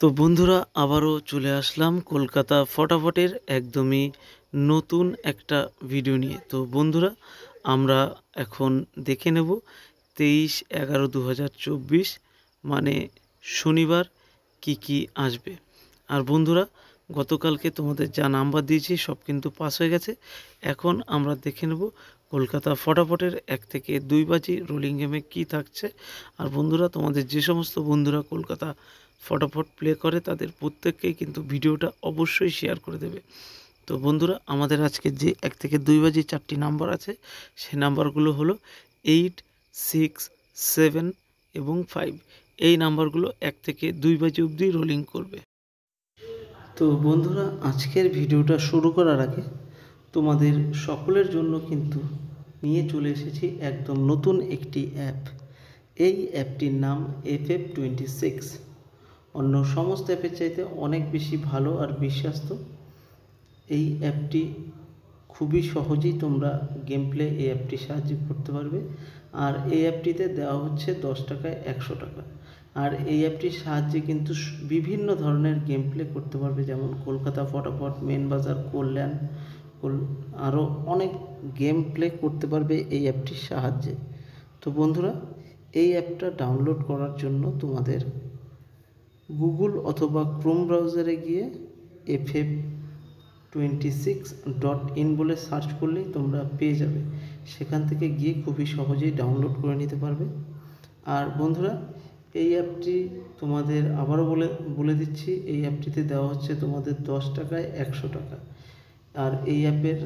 তো বন্ধুরা আবারও চলে আসলাম কলকাতা ফটাফটের একদমই নতুন একটা ভিডিও নিয়ে। তো বন্ধুরা আমরা এখন দেখে নেব 23/11/2024 মানে শনিবার কি আসবে। আর বন্ধুরা গতকালকে তোমাদের যা নাম্বার দিয়েছি সব কিন্তু পাস হয়ে গেছে। এখন আমরা দেখে নেব কলকাতা ফটাফটের 1 থেকে 2 বাজি রোলিং গেমে কি থাকছে। আর বন্ধুরা তোমাদের যে সমস্ত বন্ধুরা কলকাতা ফটাফট প্লে করে তাদের প্রত্যেককেই কিন্তু ভিডিওটা অবশ্যই শেয়ার করে দেবে। তো বন্ধুরা আমাদের আজকে যে 1 থেকে 2 বাজি 4টি নাম্বার আছে সেই নাম্বারগুলো হলো 8, 6, 7 এবং 5। এই নাম্বারগুলো 1 থেকে 2 বাজি অবধি রোলিং করবে। তো বন্ধুরা আজকের ভিডিওটা শুরু করার আগে তোমাদের সকলের জন্য কিন্তু নিয়ে চলে এসেছি একদম নতুন একটি অ্যাপ। এই অ্যাপটির নাম FF26। অন্য সমস্ত অ্যাপের চাইতে অনেক বেশি ভালো আর বিশ্বস্ত। এই অ্যাপটি খুবই সহজেই তোমরা গেম প্লে এই অ্যাপটির সাহায্যে করতে পারবে। আর এই অ্যাপটিতে দেওয়া হচ্ছে 10 টাকায় 100 টাকা। আর এই অ্যাপটির সাহায্যে কিন্তু বিভিন্ন ধরনের গেম প্লে করতে পারবে, যেমন কলকাতা ফটাফট, মেন বাজার, কল্যাণ, আরও অনেক গেম প্লে করতে পারবে এই অ্যাপটির সাহায্যে। তো বন্ধুরা এই অ্যাপটা ডাউনলোড করার জন্য তোমাদের গুগল অথবা ক্রোম ব্রাউজারে গিয়ে ff26.in বলে সার্চ করলেই তোমরা পেয়ে যাবে। সেখান থেকে গিয়ে খুবই সহজেই ডাউনলোড করে নিতে পারবে। আর বন্ধুরা এই অ্যাপটি তোমাদের আবারও বলে দিচ্ছি, এই অ্যাপটিতে দেওয়া হচ্ছে তোমাদের 10 টাকায় 100 টাকা। আর এই অ্যাপের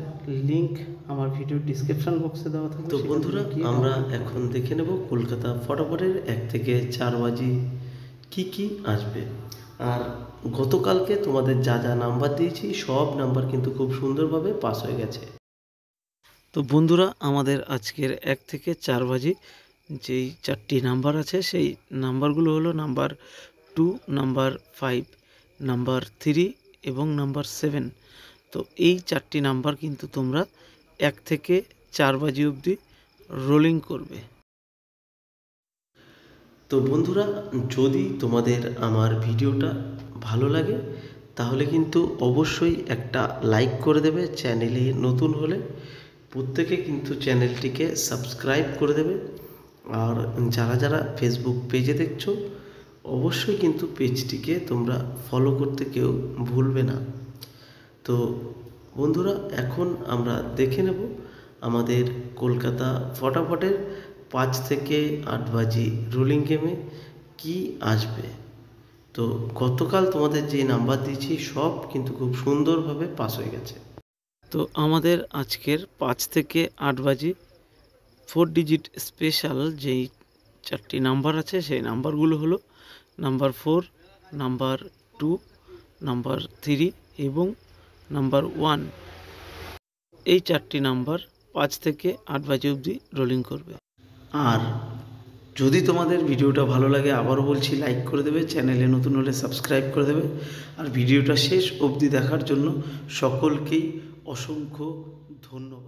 লিঙ্ক আমার ভিডিও ডিসক্রিপশন বক্সে দেওয়া থাকবে। তো বন্ধুরা আমরা এখন দেখে নেব কলকাতা ফটাফটের 1 থেকে 4 বাজি কি আসবে। আর গতকালকে তোমাদের যা নাম্বার দিয়েছি সব নাম্বার কিন্তু খুব সুন্দরভাবে পাস হয়ে গেছে। তো বন্ধুরা আমাদের আজকের 1 থেকে 4 বাজি যেই 4টি নাম্বার আছে সেই নাম্বারগুলো হলো নাম্বার 2, নাম্বার 5, নাম্বার 3 এবং নাম্বার 7। তো এই 4টি নাম্বার কিন্তু তোমরা 1 থেকে 4 বাজি অবধি রোলিং করবে। তো বন্ধুরা যদি তোমাদের আমার ভিডিওটা ভালো লাগে তাহলে কিন্তু অবশ্যই একটা লাইক করে দেবে। চ্যানেলে নতুন হলে প্রত্যেকে কিন্তু চ্যানেলটিকে সাবস্ক্রাইব করে দেবে। আর যারা ফেসবুক পেজে দেখছো অবশ্যই কিন্তু পেজটিকে তোমরা ফলো করতে কেউ ভুলবে না। তো বন্ধুরা এখন আমরা দেখে নেব আমাদের কলকাতা ফটাফটের 5 থেকে 8 বাজি রোলিং গেমে কি আসবে। তো গতকাল তোমাদের যে নাম্বার দিয়েছি সব কিন্তু খুব সুন্দরভাবে পাস হয়ে গেছে। তো আমাদের আজকের 5 থেকে 8 বাজি 4 ডিজিট স্পেশাল যেই 4টি নাম্বার আছে সেই নাম্বারগুলো হলো নাম্বার 4, নাম্বার 2, নাম্বার 3 এবং নাম্বার 1। এই 4টি নাম্বার 5 থেকে 8 বাজি অবধি রোলিং করবে। আর যদি তোমাদের ভিডিওটা ভালো লাগে আবারও বলছি লাইক করে দেবে, চ্যানেলে নতুন হলে সাবস্ক্রাইব করে দেবে। আর ভিডিওটা শেষ অবধি দেখার জন্য সকলকেই অসংখ্য ধন্যবাদ।